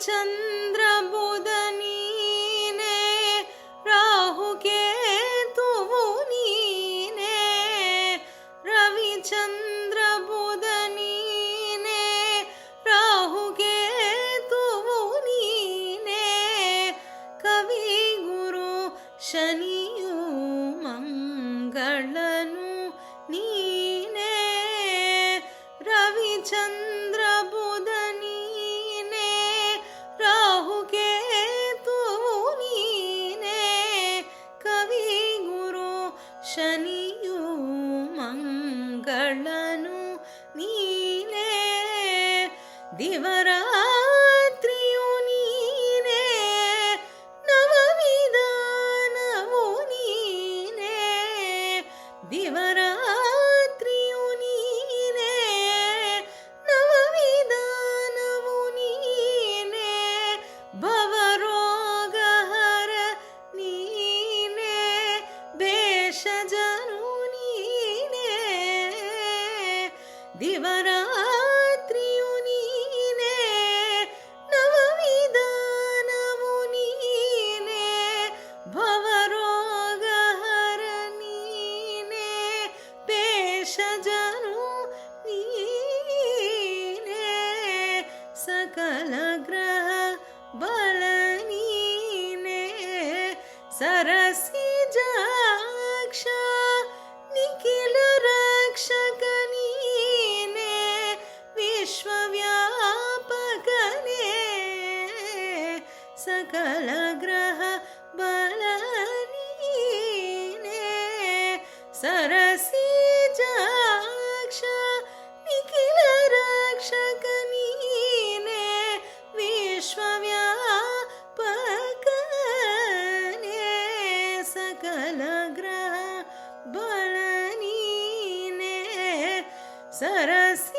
ಚಂದ್ರ ಬುಧ ನೀನೆ, ರಾಹು ಕೇತುವು ನೀನೆ. ರವಿ ಚಂದ್ರ ಬುಧ ನೀನೆ, ರಾಹು ಕೇತುವು ನೀನೆ. ಕವಿ ಗುರು ಶನಿಯು ಮಂಗಳನು ನೀನೆ. ರವಿ ಚಂದ್ರ ಬುಧ ನೀನೆ, ರಾಹು ಕೇತುವು ನೀನೆ. ಕವಿ ಗುರು ಶನಿಯು ಮಂಗಳನು ನೀನೆ. ದಿವರಾತ್ರಿಯು ನೀನೆ, ನವವಿಧಾನವು ನೀನೆ. ದಿವರಾತ್ರಿಯು ನೀನೆ, ನವವಿಧಾನವು ನೀನೆ. ಭವರೋಗಹರ ನೀನೆ, ಭೇಷಜನು ನೀನೆ. ದಿವರಾತ್ರಿಯು ನೀನೆ, ನವವಿಧಾನವು ನೀನೆ. ಭವರೋಗಹರ ನೀನೆ, ಭೇಷಜನು ನೀನೆ. ಸಕಲ ಗ್ರಹ ಬಲ ನೀನೆ. ಸರಸಿಜಾಕ್ಷ ನಿಖಿಲ ರಕ್ಷಕ ನೀನೆ. ವಿಶ್ವವ್ಯಾಪಕನೇ ಸಕಲ ಗ್ರಹ ಬಲ ನೀನೆ. ಸರಸಿಜಾಕ್ಷ ನಿಖಿಲ ರಕ್ಷಕ ನೀನೆ. ವಿಶ್ವವ್ಯಾಪಕನೇ ಸಕಲ ಗ್ರಹ ಬಲ ನೀನೆ. ಸರಸಿ